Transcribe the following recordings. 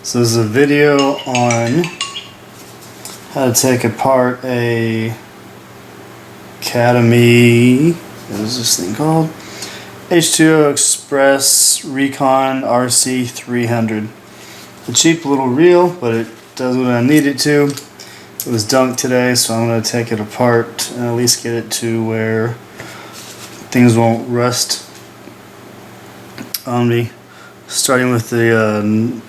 So this is a video on how to take apart a Academy, what is this thing called? H2O Recon RC300. A cheap little reel, but it does what I need it to. It was dunked today, so I'm going to take it apart and at least get it to where things won't rust on me. Starting with the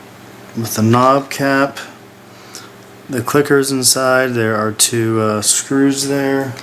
knob cap, the clickers inside. There are two screws there.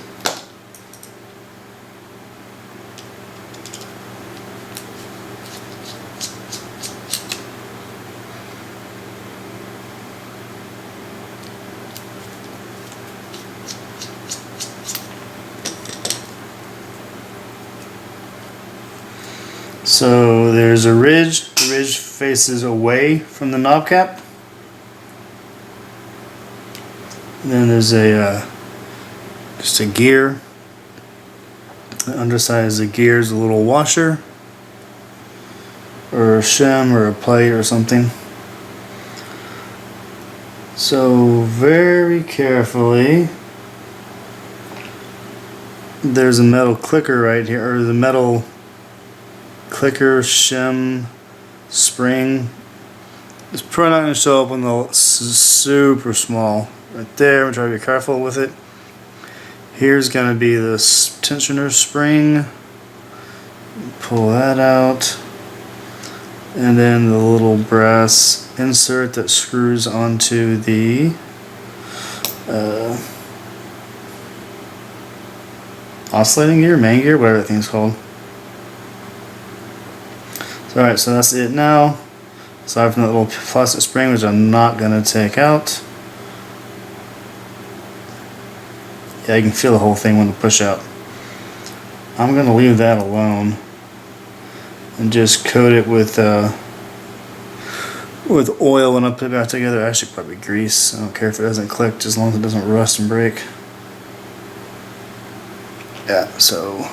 So there's a ridge. The ridge faces away from the knob cap. And then there's just a gear. The underside is the gear is a little washer, or a shim, or a plate, or something. So very carefully, there's a metal clicker right here, or the metal clicker, shim, spring. It's probably not going to show up on the super small. Right there, I'm trying to be careful with it. Here's going to be the tensioner spring. Pull that out. And then the little brass insert that screws onto the oscillating gear, main gear, whatever that thing's called. Alright, so that's it now. Aside from that little plastic spring, which I'm not going to take out. Yeah, you can feel the whole thing when you push out. I'm going to leave that alone and just coat it with oil when I put it back together. Actually, probably grease. I don't care if it doesn't click, just as long as it doesn't rust and break. Yeah, so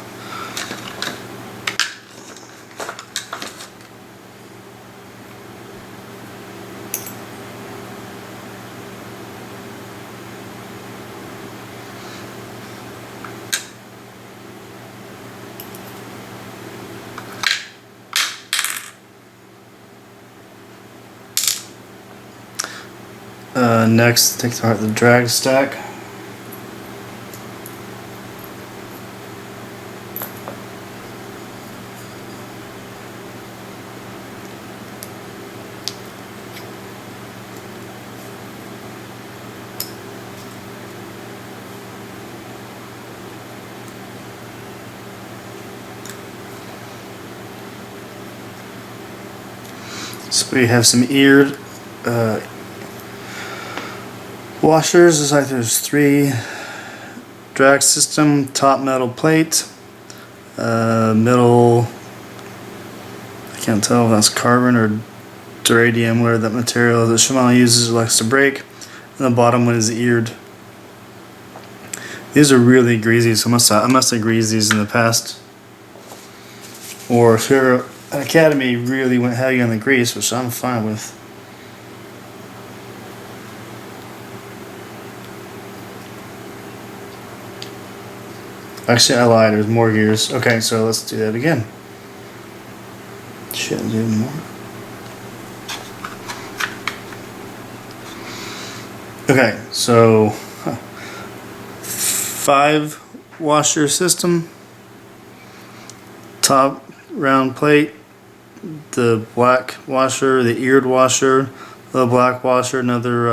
next, take apart the drag stack. So we have some eared washers. It's like there's three. Drag system, top metal plate, middle, I can't tell if that's carbon or duradium, whatever that material that Shimano uses, likes to break, and the bottom one is eared. These are really greasy, so I must have greased these in the past. Or if you're an Academy, really went heavy on the grease, which I'm fine with. Actually, I lied. There's more gears. Okay, so let's do that again. Shouldn't do more. Okay, so 5 washer system. Top round plate. The black washer, the eared washer, the black washer, another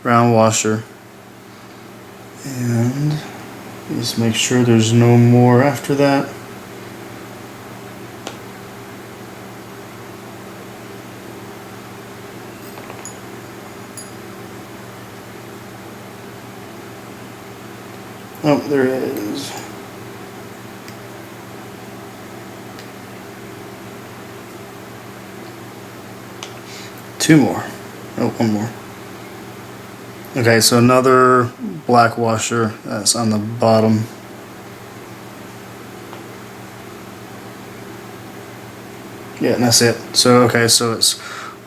round washer. And just make sure there's no more after that. Oh, there it is. Two more. Oh, one more. Okay, so another black washer that's on the bottom. Yeah, and that's it. So okay, so it's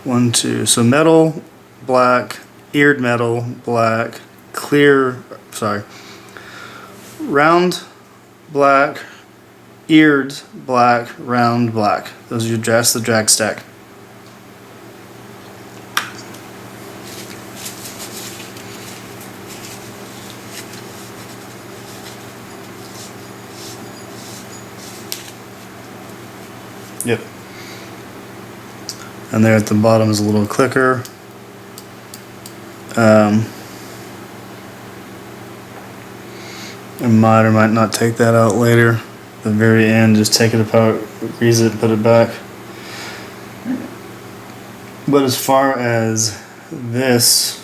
1, 2. So metal, black, eared metal, black, clear, sorry, round, black, eared, black, round, black. Those are your the drag stack. Yep. And there at the bottom is a little clicker. I might or might not take that out later. At the very end, just take it apart, grease it, put it back. But as far as this,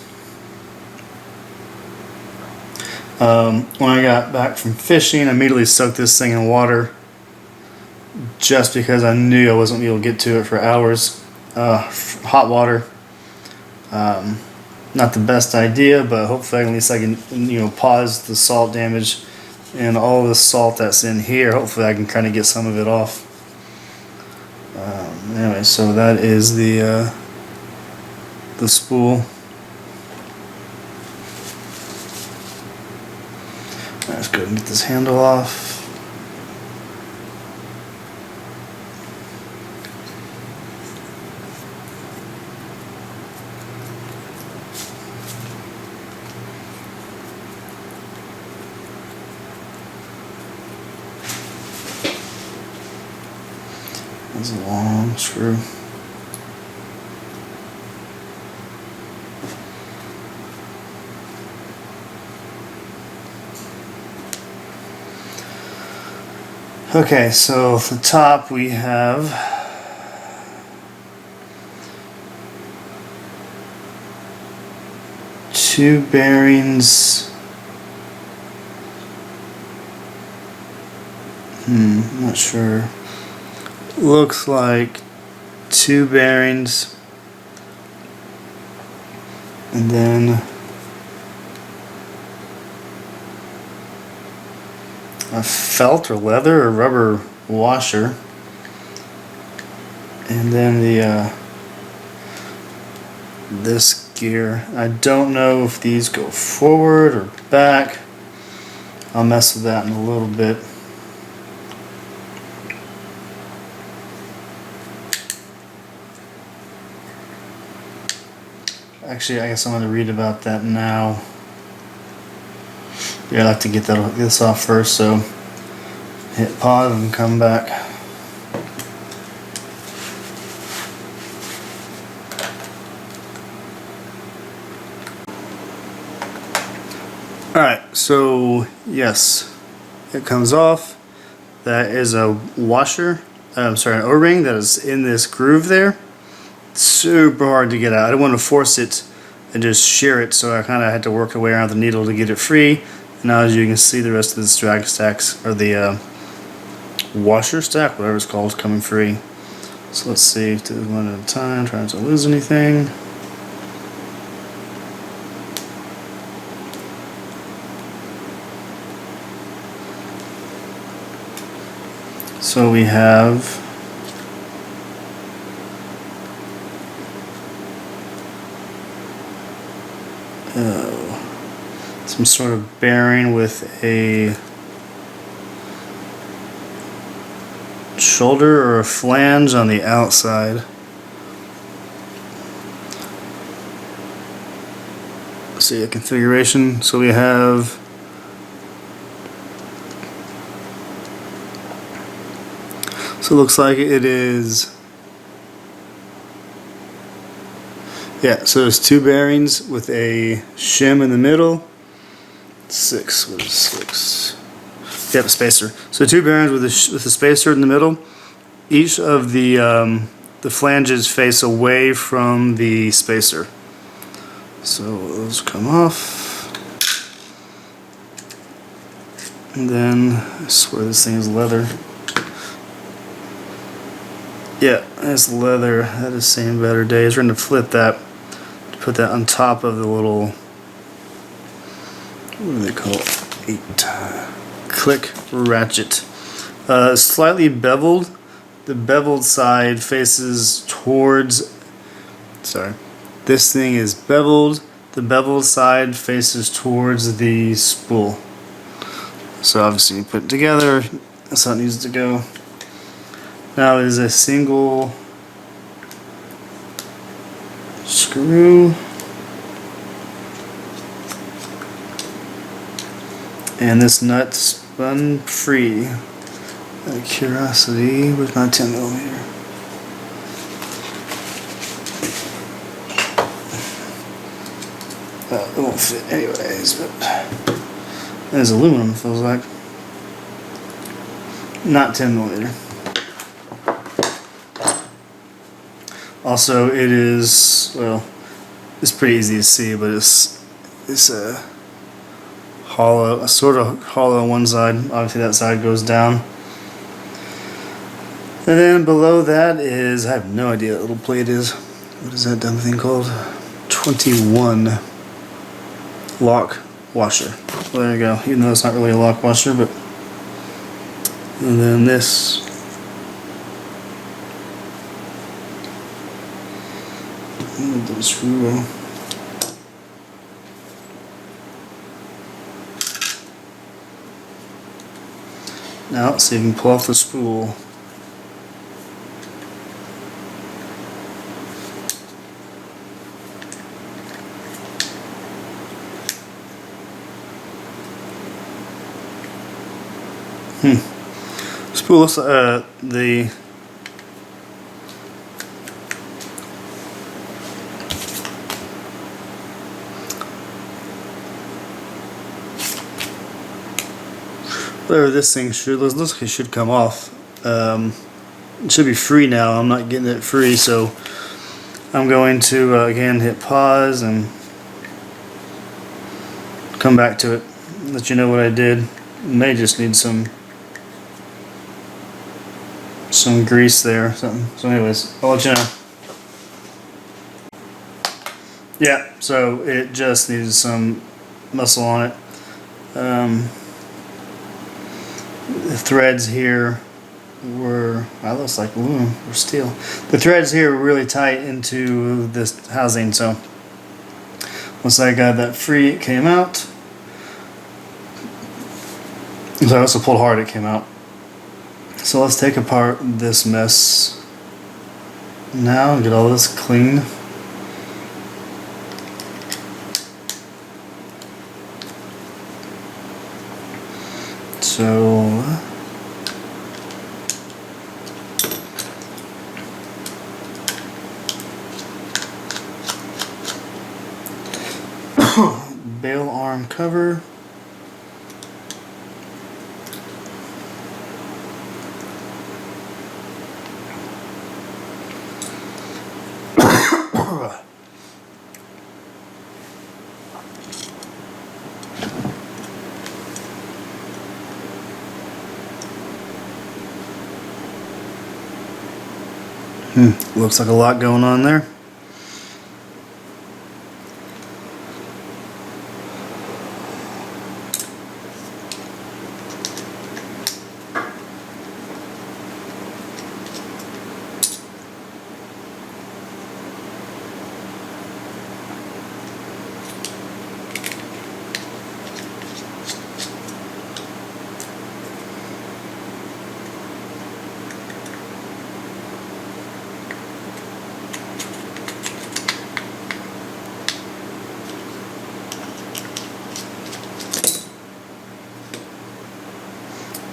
when I got back from fishing, I immediately soaked this thing in water, just because I knew I wasn't able to get to it for hours. Hot water. Not the best idea, but hopefully at least I can, pause the salt damage and all the salt that's in here. Hopefully I can kind of get some of it off. Anyway, so that is the spool. Let's go and get this handle off. That's a long screw. Okay, so at the top we have two bearings. I'm not sure. Looks like two bearings, and then a felt or leather or rubber washer, and then the this gear. I don't know if these go forward or back. I'll mess with that in a little bit. Actually, I guess I'm going to read about that now. Yeah, I'd like to get this off first, so hit pause and come back. Alright, so yes, it comes off. That is a washer, an O-ring that is in this groove there. Super hard to get out. I didn't want to force it and just shear it, so I kind of had to work my way around the needle to get it free. And now, as you can see, the rest of this drag stacks, or the washer stack, whatever it's called, is coming free. So let's see, do one at a time, trying to lose anything. So we have some sort of bearing with a shoulder or a flange on the outside. Let's see the configuration. So we have it looks like it is, yeah, so there's two bearings with a shim in the middle. Six. Yep, spacer. So two bearings with a spacer in the middle. Each of the flanges face away from the spacer. So those come off. And then, I swear this thing is leather. Yeah, that's leather. That is seen better days. We're going to flip that, to put that on top of the little, what do they call it? Click ratchet. Slightly beveled. The beveled side faces towards sorry. This thing is beveled. The beveled side faces towards the spool. So obviously you put it together, that's how it needs to go. Now it is a single screw. And this nut spun free. Out of curiosity, where's my 10mm? It won't fit anyways, but it is aluminum, feels like. Not 10mm. Also, it is, well, it's pretty easy to see, but it's a hollow, sort of hollow on one side. Obviously that side goes down. And then below that is, I have no idea what little plate is. What is that dumb thing called? 21 lock washer. Well, there you go. Even though it's not really a lock washer, but. And then this. The screw. Now let's see if we can pull off the spool. Spool looks the whatever this thing should looks like it should come off. It should be free now. I'm not getting it free, so I'm going to again hit pause and come back to it. Let you know what I did. May just need some grease there or something. So anyways, I'll let you know. Yeah, so it just needed some muscle on it. The threads here were, that looks like aluminum or steel. The threads here were really tight into this housing, so once I got that free, it came out. So I also pulled hard, it came out. So let's take apart this mess now and get all this clean. So bail arm cover. Looks like a lot going on there.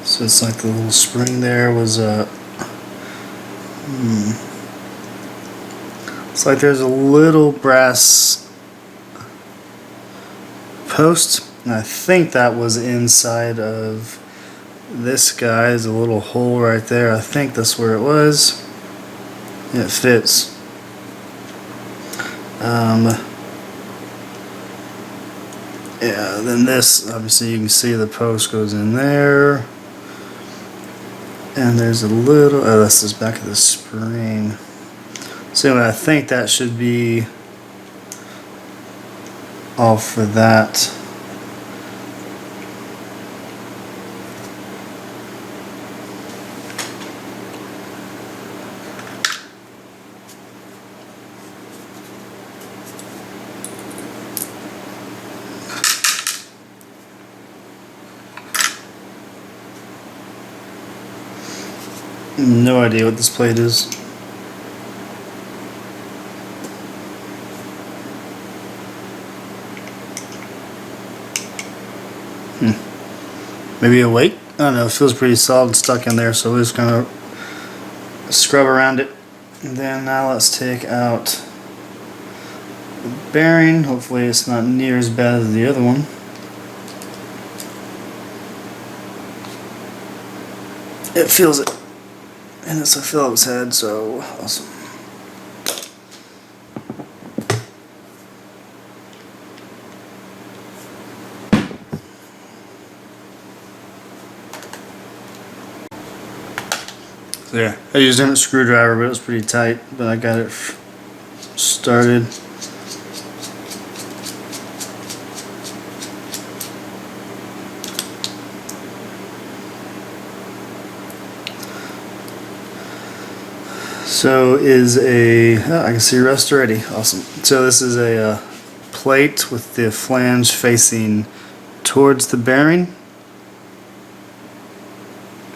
So it's like the little spring there was it's like there's a little brass post, and I think that was inside of this guy. Is a little hole right there. I think that's where it was. And it fits. Yeah, then this, obviously you can see the post goes in there. And there's a little, oh, that's the back of the spring. So anyway, I think that should be all for that. No idea what this plate is. Maybe a weight? I don't know, it feels pretty solid stuck in there, so we'll just kind of scrub around it. And then now let's take out the bearing. Hopefully it's not near as bad as the other one. It feels it. And it's a Phillips head, so awesome. So yeah, I used a different screwdriver, but it was pretty tight, but I got it started. So is a, oh, I can see rust already. Awesome. So this is a plate with the flange facing towards the bearing.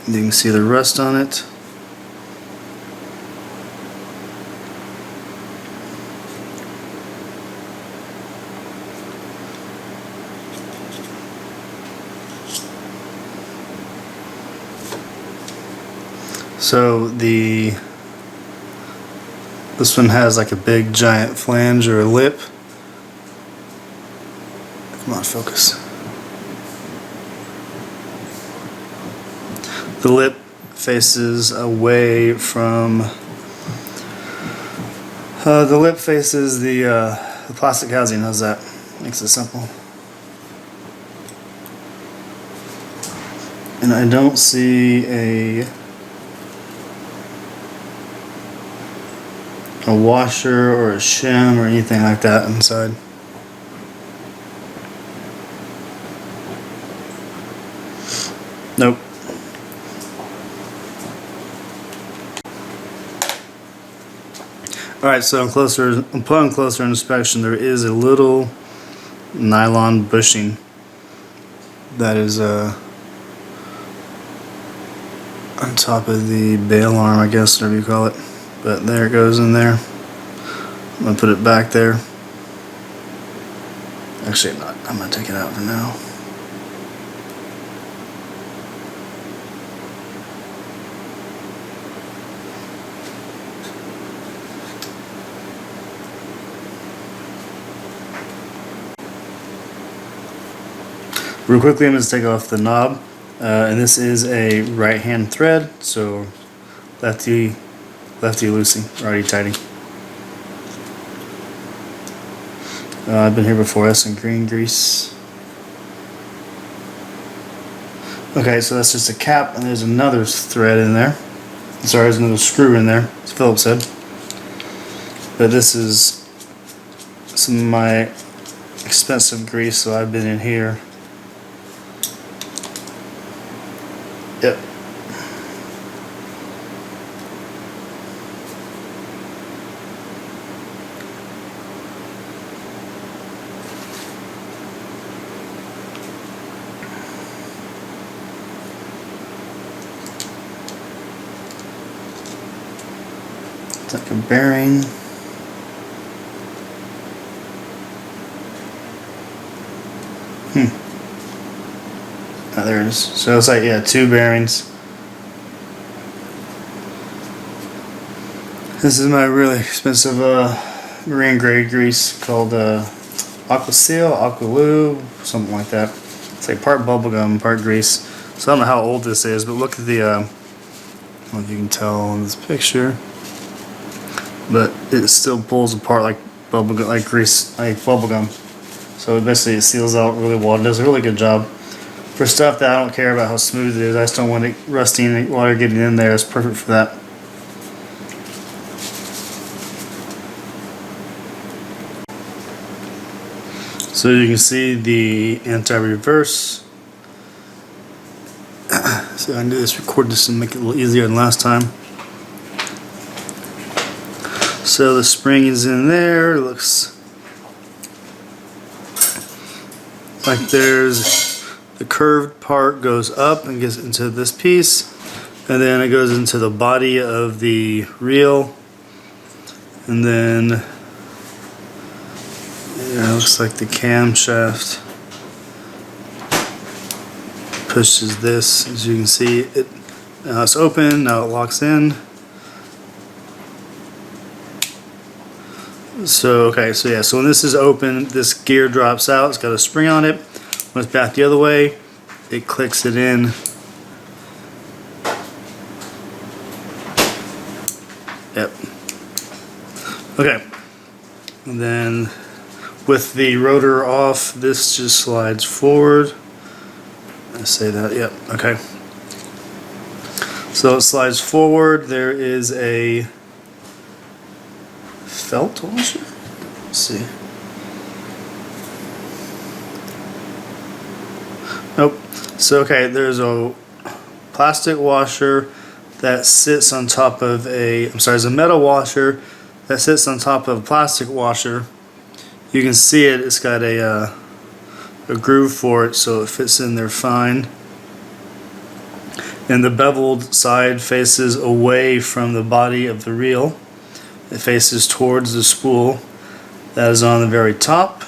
You can see the rust on it. So this one has like a big giant flange or a lip. Come on, focus. The lip faces away from the plastic housing. How's that? Makes it simple. And I don't see a washer or a shim or anything like that inside. Nope. Alright, so upon closer inspection, there is a little nylon bushing that is on top of the bail arm, I guess, whatever you call it. But there it goes in there. I'm going to put it back there. Actually, I'm not. I'm going to take it out for now. Real quickly, I'm going to take off the knob. And this is a right hand thread, so lefty loosey, righty tighty. I've been here before. That's some green grease. Okay, so that's just a cap, and there's another thread in there. Sorry, there's another screw in there. It's Phillips head. But this is some of my expensive grease, so I've been in here. Yep. It's like a bearing. Oh, there it is. So it's like, yeah, two bearings. This is my really expensive marine grade grease called Aqua Seal, Aqua Lube, something like that. It's like part bubblegum, part grease. So I don't know how old this is, but look at the, I don't know if you can tell in this picture, but it still pulls apart like bubblegum, like grease, like bubblegum. So basically it seals out really well. It does a really good job. For stuff that I don't care about how smooth it is, I just don't want it rusty and water getting in there. It's perfect for that. So you can see the anti-reverse. So I can do this, record this and make it a little easier than last time. So the spring is in there. It looks like there's the curved part goes up and gets into this piece, and then it goes into the body of the reel, and then yeah, it looks like the camshaft pushes this. As you can see, now it's open, now it locks in. So okay, so yeah, so when this is open, this gear drops out. It's got a spring on it. When it's back the other way, it clicks it in. Yep. Okay. And then with the rotor off, this just slides forward. I say that, yep, okay. So it slides forward. There is a felt washer? Let's see. Nope. So okay, there's a plastic washer that sits on top of there's a metal washer that sits on top of a plastic washer. You can see it, it's got a groove for it, so it fits in there fine. And the beveled side faces away from the body of the reel. It faces towards the spool that is on the very top.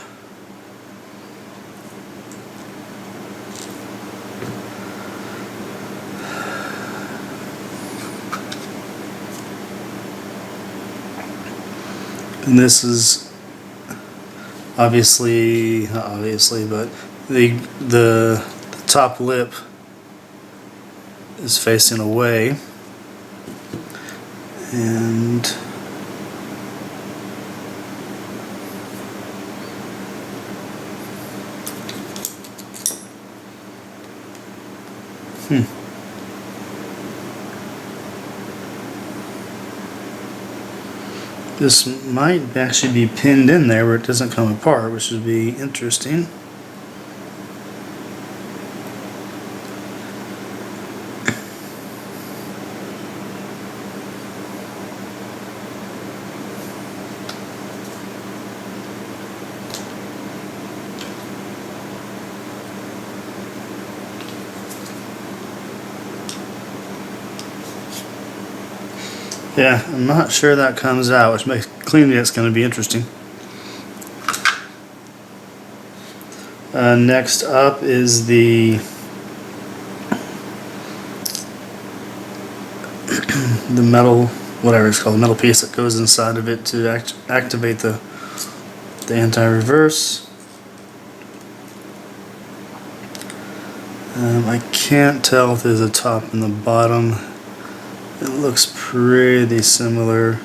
And this is obviously, not obviously, but the top lip is facing away, and this might actually be pinned in there where it doesn't come apart, which would be interesting. Yeah, I'm not sure that comes out, which makes cleaning it's going to be interesting. Next up is the metal, whatever it's called, the metal piece that goes inside of it to activate the anti-reverse. I can't tell if there's a top and the bottom. It looks pretty similar.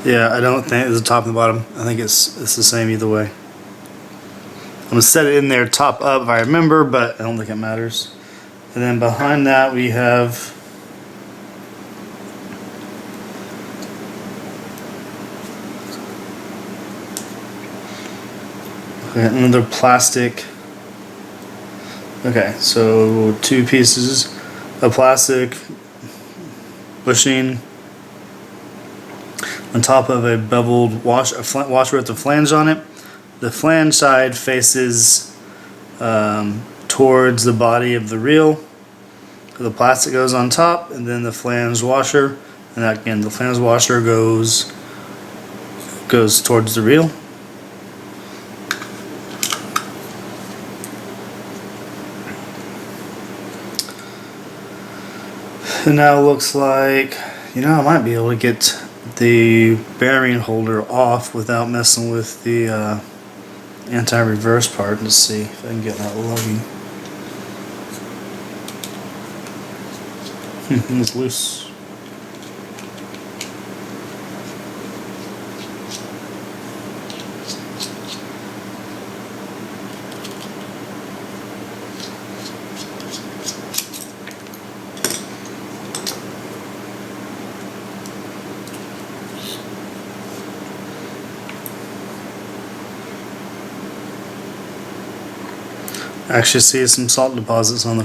Yeah, I don't think there's a top and the bottom. I think it's the same either way. I'm gonna set it in there top up if I remember, but I don't think it matters. And then behind that we have another plastic. Okay, so two pieces of plastic bushing on top of a beveled washer with a flange on it. The flange side faces towards the body of the reel. The plastic goes on top, and then the flange washer, and again the flange washer goes towards the reel. And now it looks like, I might be able to get the bearing holder off without messing with the anti-reverse part. Let's see if I can get that lugging. It's loose. I actually see some salt deposits on the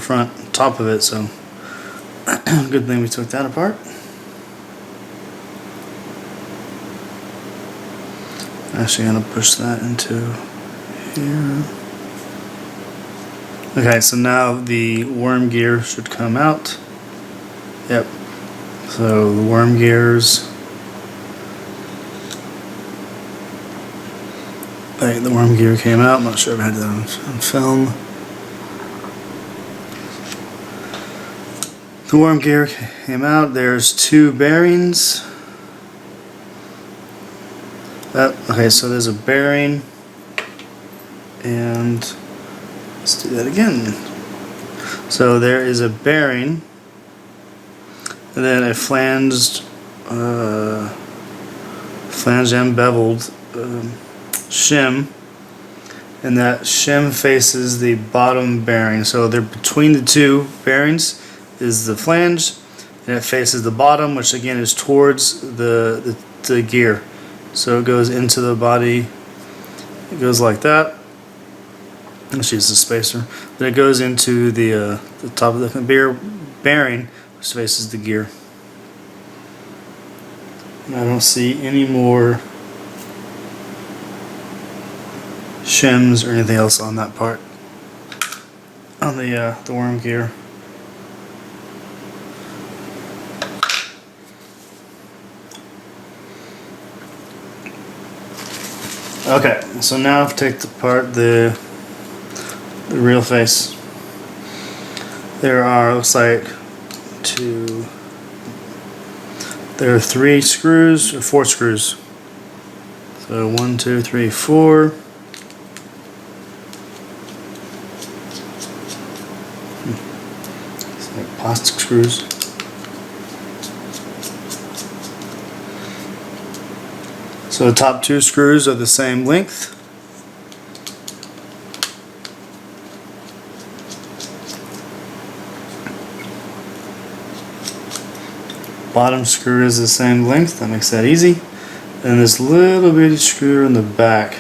top of it, so good thing we took that apart. Actually gonna push that into here. Okay, so now the worm gear should come out. Yep. So the worm gears. Right, the worm gear came out. I'm not sure if I had that on film. The worm gear came out. There's two bearings. Okay, so there's a bearing, and let's do that again. So there is a bearing, and then a flanged and beveled shim, and that shim faces the bottom bearing. So they're between the two bearings is the flange, and it faces the bottom, which again is towards the gear. So it goes into the body. It goes like that. Let's use the spacer. Then it goes into the top of the bearing, which faces the gear. And I don't see any more shims or anything else on that part, on the worm gear. Okay, so now I've taken apart the real face. There are, looks like there are 3 screws or 4 screws. So 1, 2, 3, 4. It's like plastic screws. So the top 2 screws are the same length. Bottom screw is the same length. That makes that easy. And this little bitty screw in the back.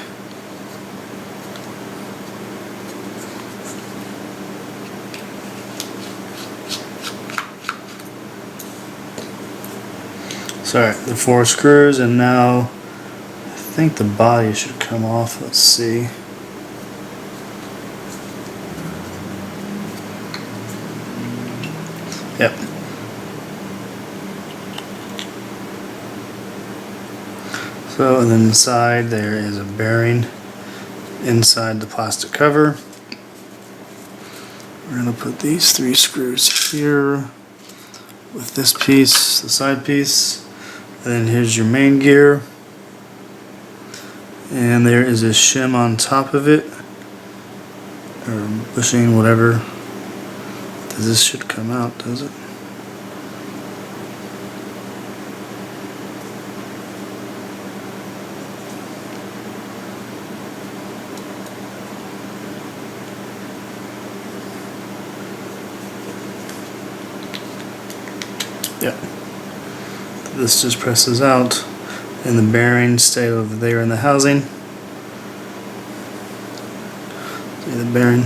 Sorry, the 4 screws, and now I think the body should come off. Let's see. Yep. So and then inside there is a bearing inside the plastic cover. We're going to put these 3 screws here with this piece, the side piece, and then here's your main gear. And there is a shim on top of it, or bushing, whatever. This should come out, does it? Yeah. This just presses out, and the bearings stay over there in the housing. See the bearing.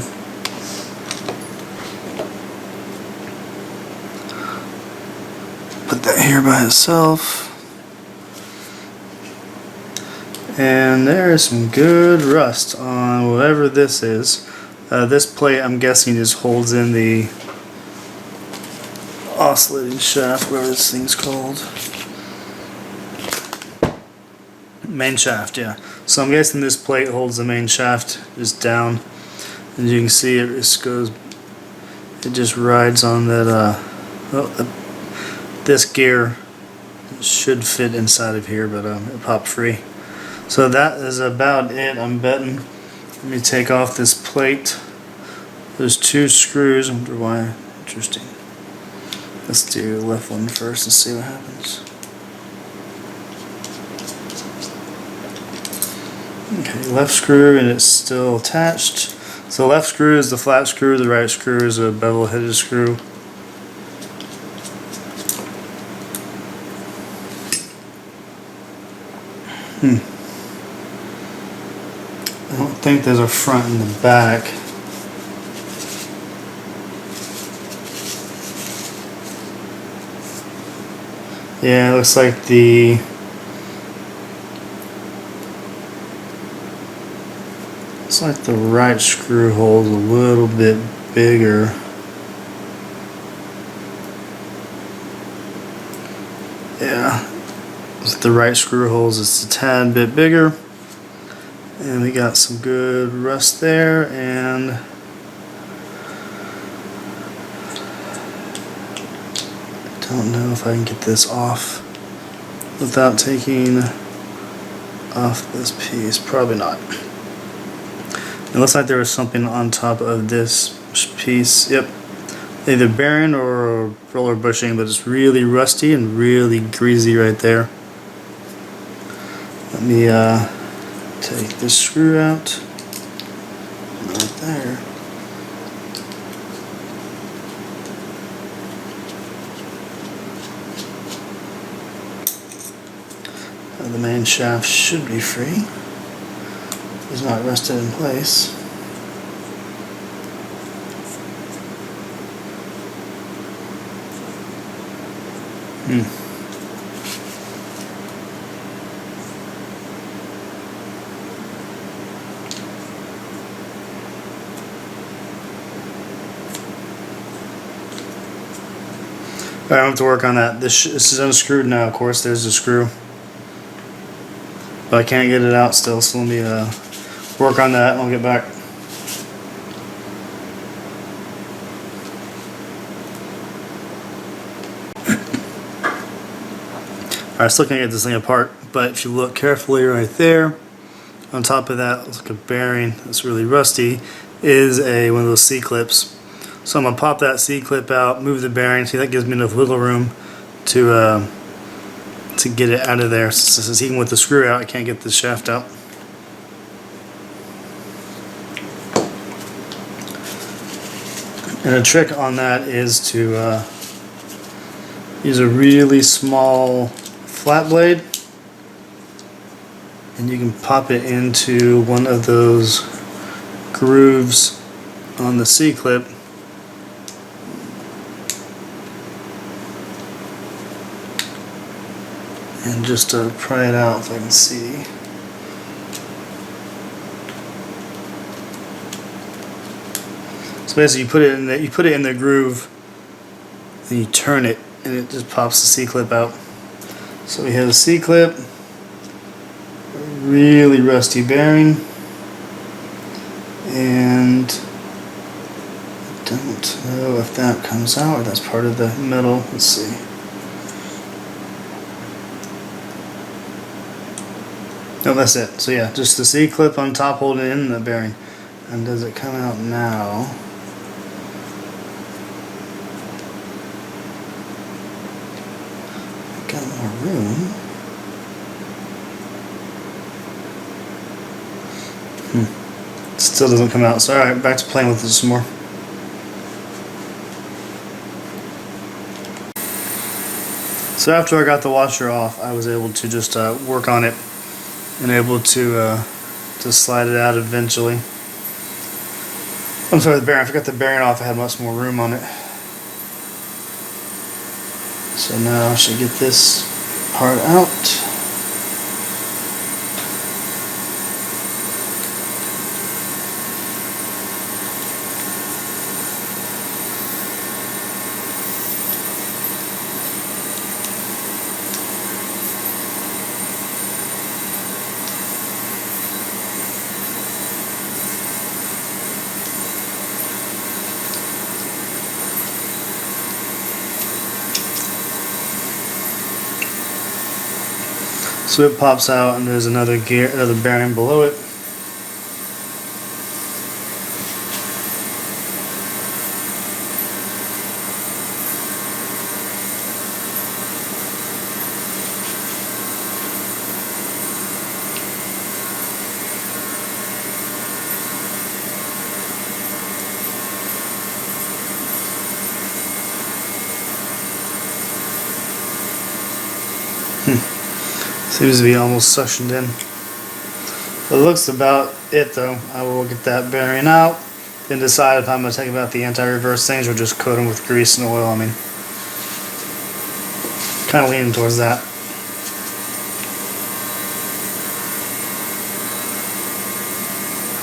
Put that here by itself. And there is some good rust on whatever this is. This plate, I'm guessing, just holds in the oscillating shaft, whatever this thing's called. Main shaft, yeah. So I'm guessing this plate holds the main shaft just down. As you can see, it just rides on that. This gear should fit inside of here, but it popped free. So that is about it, I'm betting. Let me take off this plate. There's 2 screws. I wonder why. Interesting. Let's do the left one first and see what happens. Okay, left screw, and it's still attached. So left screw is the flat screw, the right screw is a bevel-headed screw. I don't think there's a front and the back. Yeah, it looks like like the right screw hole's a little bit bigger. Yeah, the right screw holes is a tad bit bigger. And we got some good rust there, and I don't know if I can get this off without taking off this piece. Probably not. It looks like there was something on top of this piece. Yep, either bearing or roller bushing, but it's really rusty and really greasy right there. Let me take this screw out right there. The main shaft should be free. It's not rested in place. I don't have to work on that. This is unscrewed now, of course. There's the screw. But I can't get it out still, so let me work on that and I'll get back. Alright, still can't get this thing apart, but if you look carefully right there, on top of that, looks like a bearing that's really rusty, is one of those C-clips. So I'm going to pop that C-clip out, move the bearing. See, that gives me enough wiggle room to get it out of there. Since even with the screw out, I can't get the shaft out. And a trick on that is to use a really small flat blade, and you can pop it into one of those grooves on the C-clip. And just pry it out if I can see. So basically, you put it in the groove, and you turn it, and it just pops the C-clip out. So we have a C-clip, a really rusty bearing, and I don't know if that comes out or that's part of the metal. Let's see. No, that's it. So yeah, just the C-clip on top holding in the bearing. And does it come out now? Got more room. Still doesn't come out. So alright, back to playing with this some more. So after I got the washer off, I was able to just work on it and able to slide it out eventually. I'm sorry, the bearing. I forgot the bearing off. I had much more room on it. So now I should get this part out. So it pops out, and there's another bearing below it. Seems to be almost suctioned in. But it looks about it though. I will get that bearing out, then decide if I'm going to take about the anti-reverse things or just coat them with grease and oil. I mean, kind of leaning towards that.